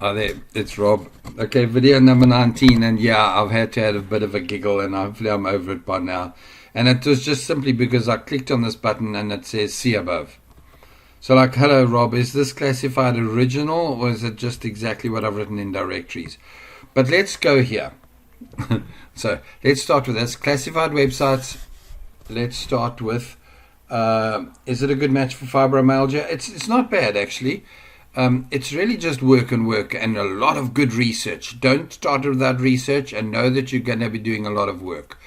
Oh, there, it's Rob. Okay, video number 19, and yeah, I've had to have a bit of a giggle, and hopefully I'm over it by now. And it was just simply because I clicked on this button and it says see above. So like, hello Rob, is this classified original or is it just exactly what I've written in directories? But let's go here. So let's start with this. Classified websites. Let's start with, is it a good match for fibromyalgia? It's not bad actually. It's really just work and a lot of good research. Don't start without research and know that you're going to be doing a lot of work.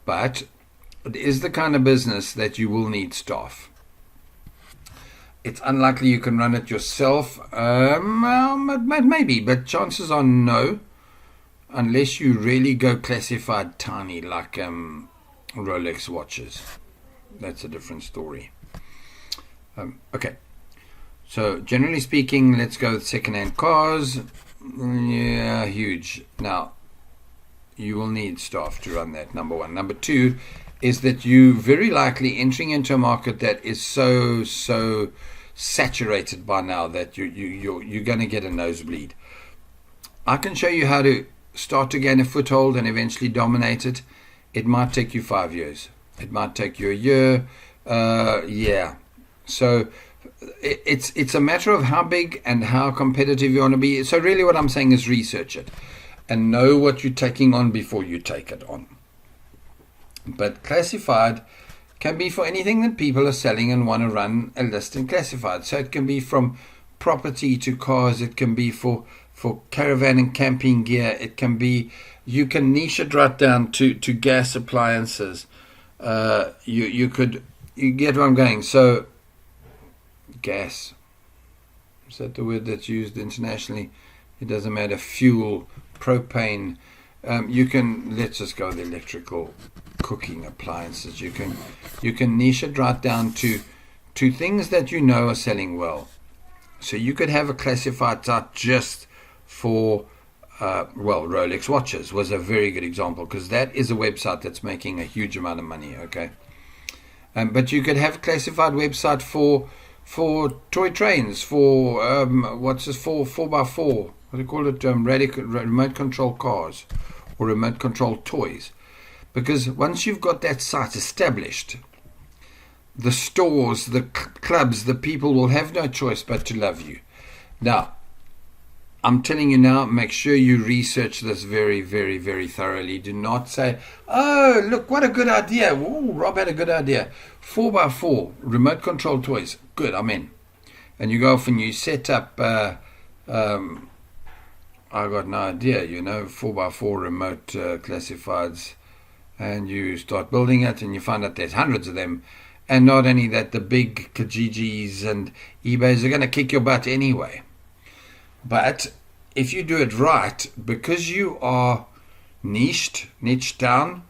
But it is the kind of business that you will need staff. It's unlikely you can run it yourself. Well, maybe, but chances are no. Unless you really go classified tiny like Rolex watches. That's a different story. Okay. So generally speaking, let's go with second-hand cars. Yeah, huge. Now, you will need staff to run that, number one. Number two is that you very likely entering into a market that is so saturated by now that you're going to get a nosebleed. I can show you how to start to gain a foothold and eventually dominate it. It might take you 5 years. It might take you a year. Yeah. So it's a matter of how big and how competitive you want to be. So really what I'm saying is research it and know what you're taking on before you take it on. But classified can be for anything that people are selling and want to run a list in classified. So it can be from property to cars. It can be for caravan and camping gear. It can be, you can niche it right down to gas appliances. You get where I'm going. So gas, is that the word that's used internationally? It doesn't matter. Fuel, propane. You can, let's just go with electrical cooking appliances. You can niche it right down to things that you know are selling well. So you could have a classified site just for Rolex watches was a very good example because that is a website that's making a huge amount of money. Okay, but you could have a classified website for toy trains, for what's this, 4x4, what do you call it, remote control cars or remote control toys. Because once you've got that site established, the stores, the clubs, the people will have no choice but to love you. Now, I'm telling you now, make sure you research this very, very, very thoroughly. Do not say, oh, look, what a good idea. Ooh, Rob had a good idea. 4x4, remote control toys. Good, I'm in. And you go off and you set up, I got no idea, 4x4 remote classifieds. And you start building it and you find out there's hundreds of them. And not only that, the big Kijijis and eBays are going to kick your butt anyway. But if you do it right, because you are niched down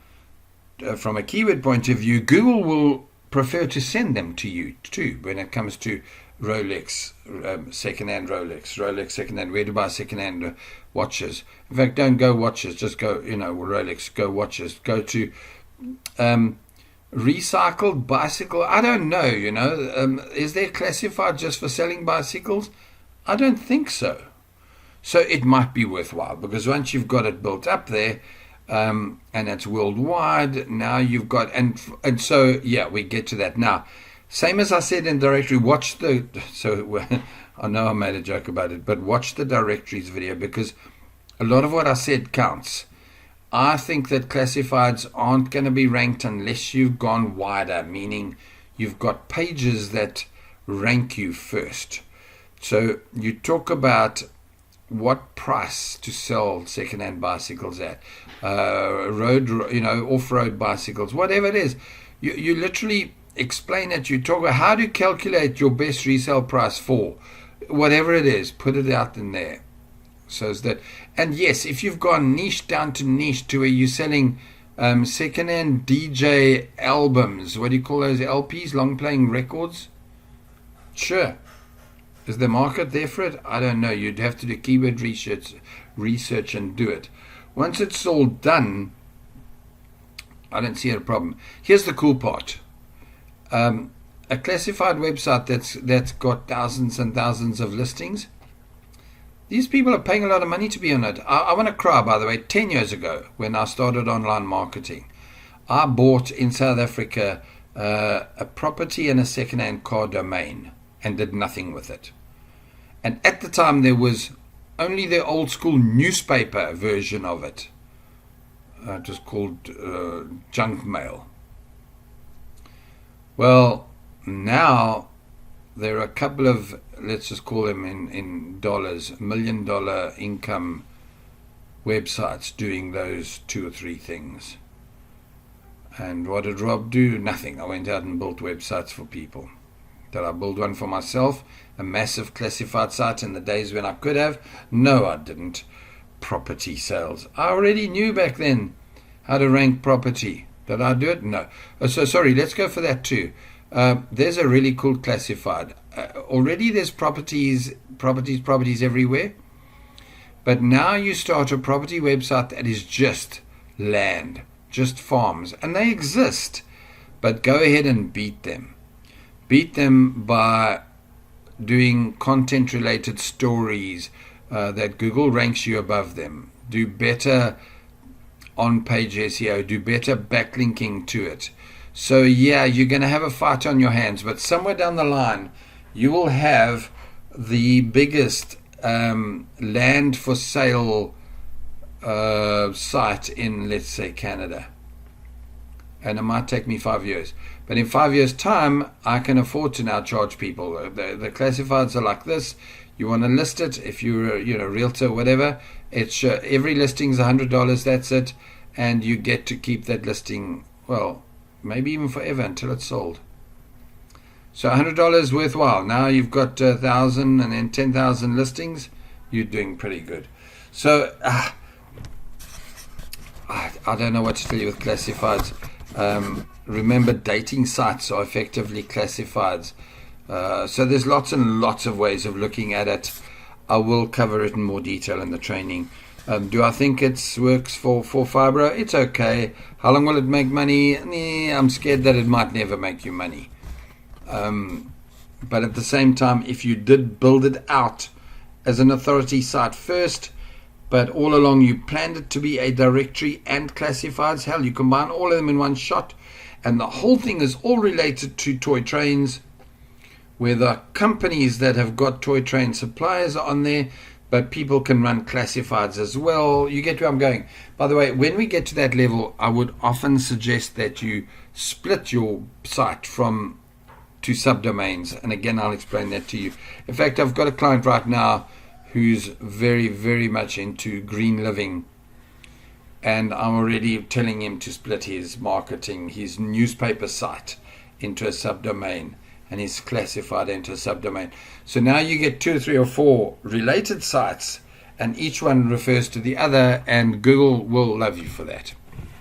from a keyword point of view, Google will prefer to send them to you too when it comes to Rolex, second-hand Rolex second-hand, where to buy second-hand watches. In fact, don't go watches, just go, Rolex, go watches. Go to recycled bicycle. I don't know, is there classified just for selling bicycles? I don't think so. So it might be worthwhile because once you've got it built up there, and it's worldwide, now you've got, and so, yeah, we get to that. Now, same as I said in directory, I know I made a joke about it, but watch the directories video because a lot of what I said counts. I think that classifieds aren't going to be ranked unless you've gone wider, meaning you've got pages that rank you first. So you talk about what price to sell second-hand bicycles at, off-road bicycles, whatever it is. You literally explain it. You talk about how to calculate your best resale price for whatever it is. Put it out in there. So is that, and yes, if you've gone niche down to niche to where you're selling second-hand DJ albums, what do you call those, LPs, long-playing records? Sure. Is the market there for it? I don't know. You'd have to do keyword research and do it. Once it's all done, I don't see a problem. Here's the cool part. A classified website that's got thousands and thousands of listings, These people are paying a lot of money to be on it. I want to cry, by the way. 10 years ago, when I started online marketing, I bought in South Africa a property and a second-hand car domain and did nothing with it. And at the time, there was only the old school newspaper version of it. It was called junk mail. Well, now there are a couple of, let's just call them in dollars, $1 million income websites doing those 2 or 3 things. And what did Rob do? Nothing. I went out and built websites for people. Did I build one for myself? A massive classified site in the days when I could have? No, I didn't. Property sales. I already knew back then how to rank property. Did I do it? No. So sorry, let's go for that too. There's a really cool classified. Already there's properties everywhere. But now you start a property website that is just land, just farms. And they exist. But go ahead and beat them. Beat them by doing content-related stories that Google ranks you above them. Do better on-page SEO. Do better backlinking to it. So yeah, you're going to have a fight on your hands, but somewhere down the line, you will have the biggest land for sale site in, let's say, Canada. And it might take me 5 years. But in 5 years' time, I can afford to now charge people. The classifieds are like this. You want to list it, if you're a realtor, whatever, it's every listing's $100, that's it. And you get to keep that listing, well, maybe even forever until it's sold. So $100 worthwhile. Now you've got 1,000 and then 10,000 listings. You're doing pretty good. So I don't know what to tell you with classifieds. Remember, dating sites are effectively classifieds. So there's lots and lots of ways of looking at it. I will cover it in more detail in the training. Do I think it works for fibro? It's okay. How long will it make money? I'm scared that it might never make you money. But at the same time, if you did build it out as an authority site first, but all along you planned it to be a directory and classifieds, hell, you combine all of them in one shot, and the whole thing is all related to toy trains, where the companies that have got toy train suppliers are on there, but people can run classifieds as well. You get where I'm going. By the way, when we get to that level, I would often suggest that you split your site to subdomains. And again, I'll explain that to you. In fact, I've got a client right now who's very, very much into green living. And I'm already telling him to split his marketing, his newspaper site into a subdomain, and he's classified into a subdomain. So now you get 2, 3, or 4 related sites, and each one refers to the other, and Google will love you for that.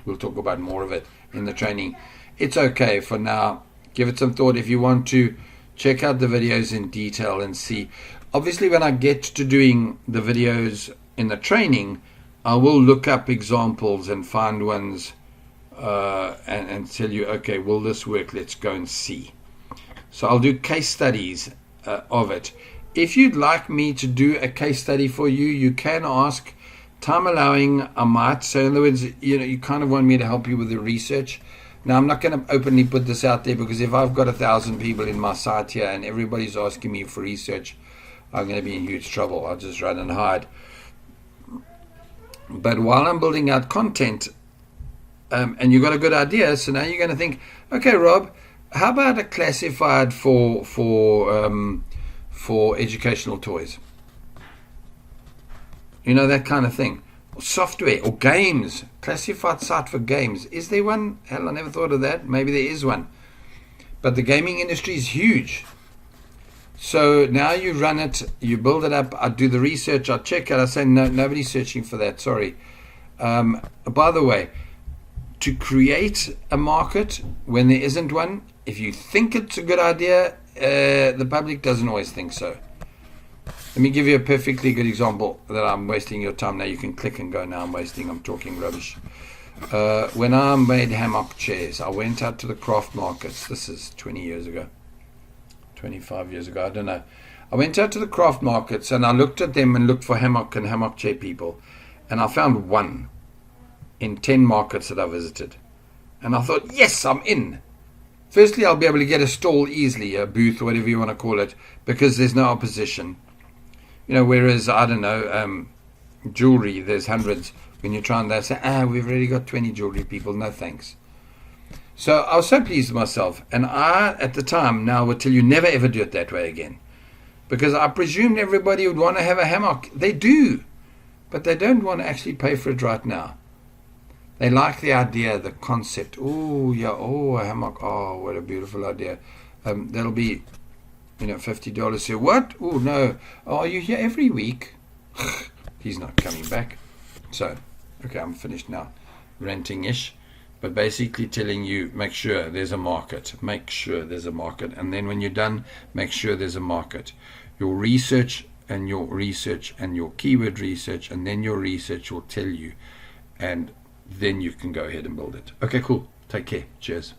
We'll talk about more of it in the training. It's okay for now. Give it some thought. If you want to, check out the videos in detail and see. Obviously, when I get to doing the videos in the training, I will look up examples and find ones and tell you, okay, will this work? Let's go and see. So I'll do case studies of it. If you'd like me to do a case study for you, you can ask. Time allowing, I might. So in other words, you kind of want me to help you with the research. Now, I'm not going to openly put this out there, because if I've got 1,000 people in my site here and everybody's asking me for research, I'm going to be in huge trouble. I'll just run and hide. But while I'm building out content, and you've got a good idea, so now you're going to think, okay, Rob, how about a classified for educational toys? That kind of thing. Or software or games. Classified site for games. Is there one? Hell, I never thought of that. Maybe there is one. But the gaming industry is huge. So now you run it, you build it up, I do the research, I check it, I say, no, nobody's searching for that, sorry. By the way, to create a market when there isn't one, if you think it's a good idea, the public doesn't always think so. Let me give you a perfectly good example that I'm wasting your time. Now you can click and go, now I'm talking rubbish. When I made hammock chairs, I went out to the craft markets. This is 20 years ago. 25 years ago, I don't know. I went out to the craft markets and I looked at them and looked for hammock and hammock chair people. And I found one in 10 markets that I visited. And I thought, yes, I'm in. Firstly, I'll be able to get a stall easily, a booth, or whatever you want to call it, because there's no opposition. Whereas, I don't know, jewelry, there's hundreds. When you try and they say, we've already got 20 jewelry people, no thanks. So I was so pleased with myself. And I, at the time, now would tell you never ever do it that way again. Because I presumed everybody would want to have a hammock. They do. But they don't want to actually pay for it right now. They like the idea, the concept. Oh, yeah, a hammock. Oh, what a beautiful idea. That'll be, $50. So what? Oh, no. Oh, are you here every week? He's not coming back. So, okay, I'm finished now. Ranting-ish. But basically telling you, make sure there's a market. Make sure there's a market. And then when you're done, make sure there's a market. Your research and your keyword research, and then your research will tell you. And then you can go ahead and build it. Okay, cool. Take care. Cheers.